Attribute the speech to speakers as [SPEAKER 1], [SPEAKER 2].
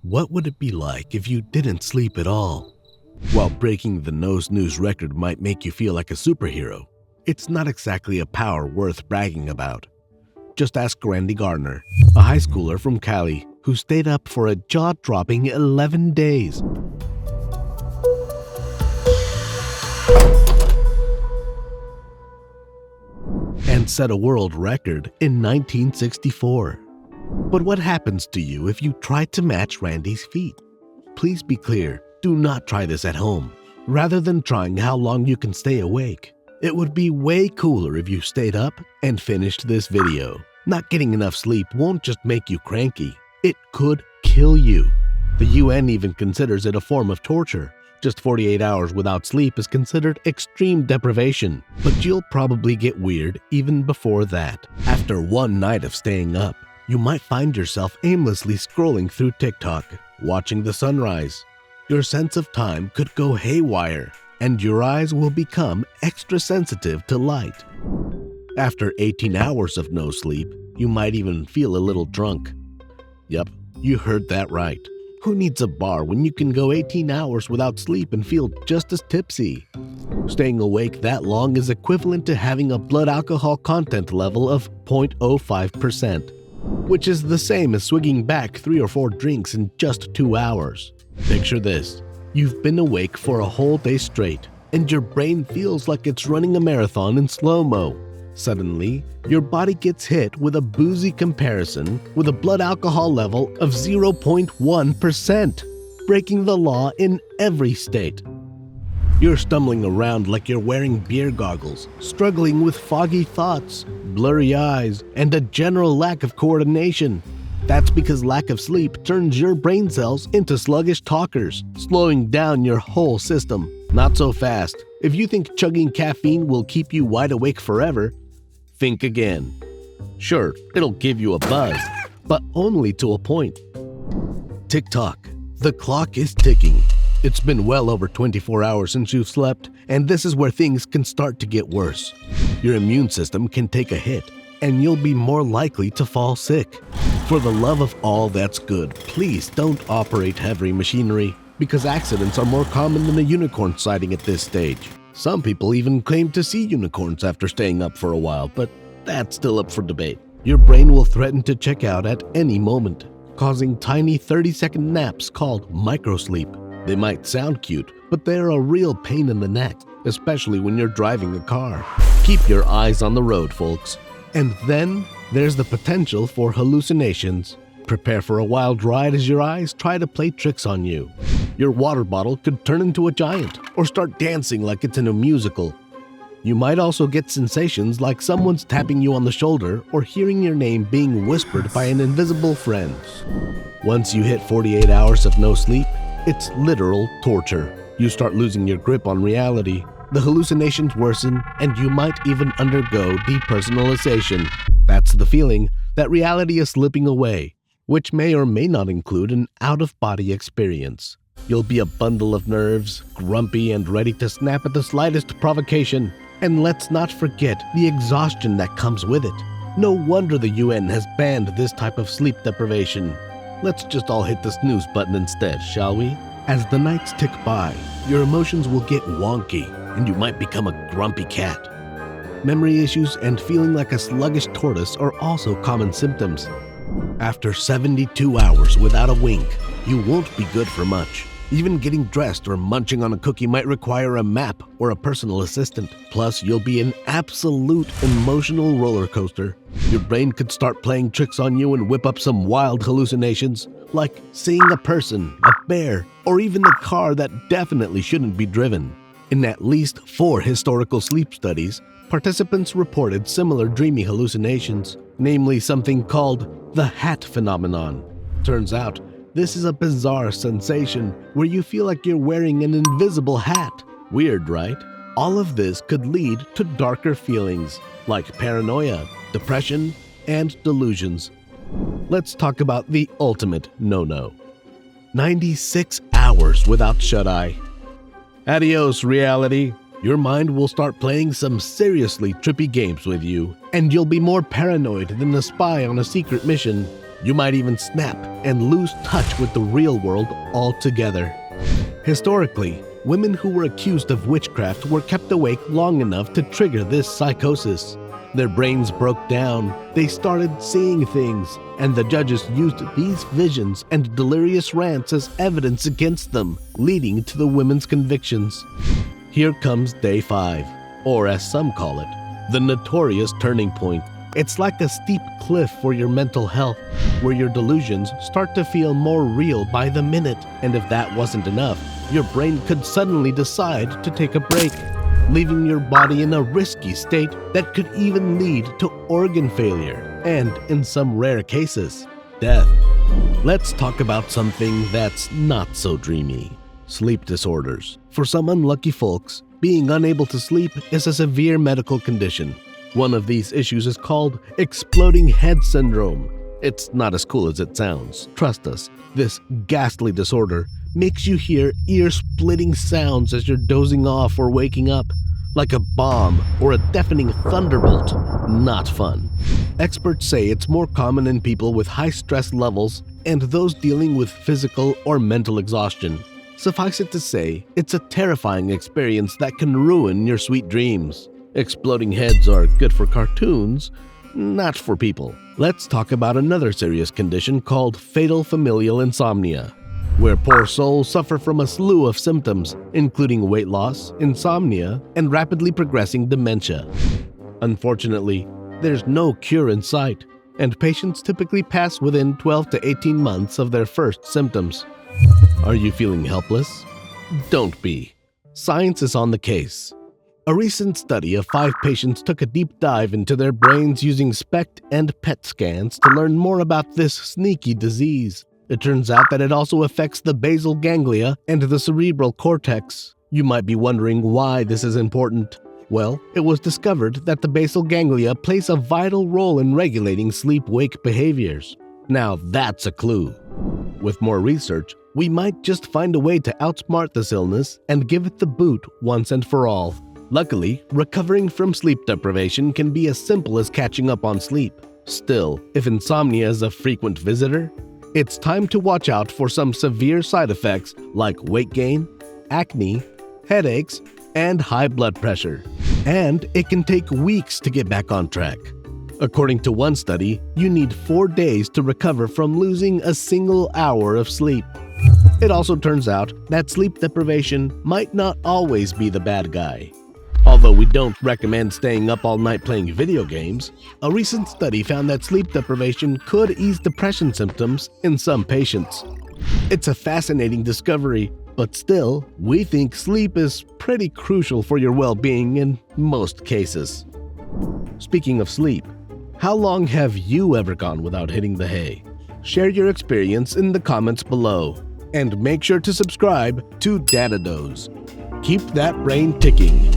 [SPEAKER 1] What would it be like if you didn't sleep at all? While breaking the no snooze record might make you feel like a superhero, it's not exactly a power worth bragging about. Just ask Randy Gardner, a high schooler from Cali who stayed up for a jaw-dropping 11 days. And set a world record in 1964. But what happens to you if you try to match Randy's feat? Please be clear, do not try this at home. Rather than trying how long you can stay awake, it would be way cooler if you stayed up and finished this video. Not getting enough sleep won't just make you cranky, it could kill you. The UN even considers it a form of torture. Just 48 hours without sleep is considered extreme deprivation, but you'll probably get weird even before that. After one night of staying up, you might find yourself aimlessly scrolling through TikTok, watching the sunrise. Your sense of time could go haywire, and your eyes will become extra sensitive to light. After 18 hours of no sleep, you might even feel a little drunk. Yup, you heard that right. Who needs a bar when you can go 18 hours without sleep and feel just as tipsy? Staying awake that long is equivalent to having a blood alcohol content level of 0.05%. which is the same as swigging back 3 or 4 drinks in just 2 hours. Picture this. You've been awake for a whole day straight, and your brain feels like it's running a marathon in slow-mo. Suddenly, your body gets hit with a boozy comparison with a blood alcohol level of 0.1%, breaking the law in every state. You're stumbling around like you're wearing beer goggles, struggling with foggy thoughts, blurry eyes, and a general lack of coordination. That's because lack of sleep turns your brain cells into sluggish talkers, slowing down your whole system. Not so fast. If you think chugging caffeine will keep you wide awake forever, think again. Sure, it'll give you a buzz, but only to a point. Tick-tock. The clock is ticking. It's been well over 24 hours since you've slept, and this is where things can start to get worse. Your immune system can take a hit, and you'll be more likely to fall sick. For the love of all that's good, please don't operate heavy machinery, because accidents are more common than a unicorn sighting at this stage. Some people even claim to see unicorns after staying up for a while, but that's still up for debate. Your brain will threaten to check out at any moment, causing tiny 30-second naps called microsleep. They might sound cute, but they're a real pain in the neck, especially when you're driving a car. Keep your eyes on the road, folks. And then there's the potential for hallucinations. Prepare for a wild ride as your eyes try to play tricks on you. Your water bottle could turn into a giant or start dancing like it's in a musical. You might also get sensations like someone's tapping you on the shoulder or hearing your name being whispered by an invisible friend. Once you hit 48 hours of no sleep, it's literal torture. You start losing your grip on reality, the hallucinations worsen, and you might even undergo depersonalization. That's the feeling that reality is slipping away, which may or may not include an out-of-body experience. You'll be a bundle of nerves, grumpy and ready to snap at the slightest provocation. And let's not forget the exhaustion that comes with it. No wonder the UN has banned this type of sleep deprivation. Let's just all hit the snooze button instead, shall we? As the nights tick by, your emotions will get wonky, and you might become a grumpy cat. Memory issues and feeling like a sluggish tortoise are also common symptoms. After 72 hours without a wink, you won't be good for much. Even getting dressed or munching on a cookie might require a map or a personal assistant. Plus, you'll be an absolute emotional roller coaster. Your brain could start playing tricks on you and whip up some wild hallucinations, like seeing a person, a bear, or even a car that definitely shouldn't be driven. In at least 4 historical sleep studies, participants reported similar dreamy hallucinations, namely something called the hat phenomenon. Turns out, this is a bizarre sensation where you feel like you're wearing an invisible hat. Weird, right? All of this could lead to darker feelings like paranoia, depression, and delusions. Let's talk about the ultimate no-no. 96 hours without shut-eye. Adios, reality. Your mind will start playing some seriously trippy games with you, and you'll be more paranoid than a spy on a secret mission. You might even snap and lose touch with the real world altogether. Historically, women who were accused of witchcraft were kept awake long enough to trigger this psychosis. Their brains broke down, they started seeing things, and the judges used these visions and delirious rants as evidence against them, leading to the women's convictions. Here comes day 5, or as some call it, the notorious turning point. It's like a steep cliff for your mental health, where your delusions start to feel more real by the minute, and if that wasn't enough, your brain could suddenly decide to take a break, leaving your body in a risky state that could even lead to organ failure and, in some rare cases, death. Let's talk about something that's not so dreamy: sleep disorders. For some unlucky folks, being unable to sleep is a severe medical condition. One of these issues is called exploding head syndrome. It's not as cool as it sounds. Trust us, this ghastly disorder makes you hear ear-splitting sounds as you're dozing off or waking up, like a bomb or a deafening thunderbolt. Not fun. Experts say it's more common in people with high stress levels and those dealing with physical or mental exhaustion. Suffice it to say, it's a terrifying experience that can ruin your sweet dreams. Exploding heads are good for cartoons, not for people. Let's talk about another serious condition called fatal familial insomnia, where poor souls suffer from a slew of symptoms, including weight loss, insomnia, and rapidly progressing dementia. Unfortunately, there's no cure in sight, and patients typically pass within 12 to 18 months of their first symptoms. Are you feeling helpless? Don't be. Science is on the case. A recent study of 5 patients took a deep dive into their brains using SPECT and PET scans to learn more about this sneaky disease. It turns out that it also affects the basal ganglia and the cerebral cortex. You might be wondering why this is important. Well, it was discovered that the basal ganglia plays a vital role in regulating sleep-wake behaviors. Now that's a clue. With more research, we might just find a way to outsmart this illness and give it the boot once and for all. Luckily, recovering from sleep deprivation can be as simple as catching up on sleep. Still, if insomnia is a frequent visitor, it's time to watch out for some severe side effects like weight gain, acne, headaches, and high blood pressure. And it can take weeks to get back on track. According to one study, you need 4 days to recover from losing a single hour of sleep. It also turns out that sleep deprivation might not always be the bad guy. Although we don't recommend staying up all night playing video games, a recent study found that sleep deprivation could ease depression symptoms in some patients. It's a fascinating discovery, but still, we think sleep is pretty crucial for your well-being in most cases. Speaking of sleep, how long have you ever gone without hitting the hay? Share your experience in the comments below, and make sure to subscribe to Data Dose. Keep that brain ticking.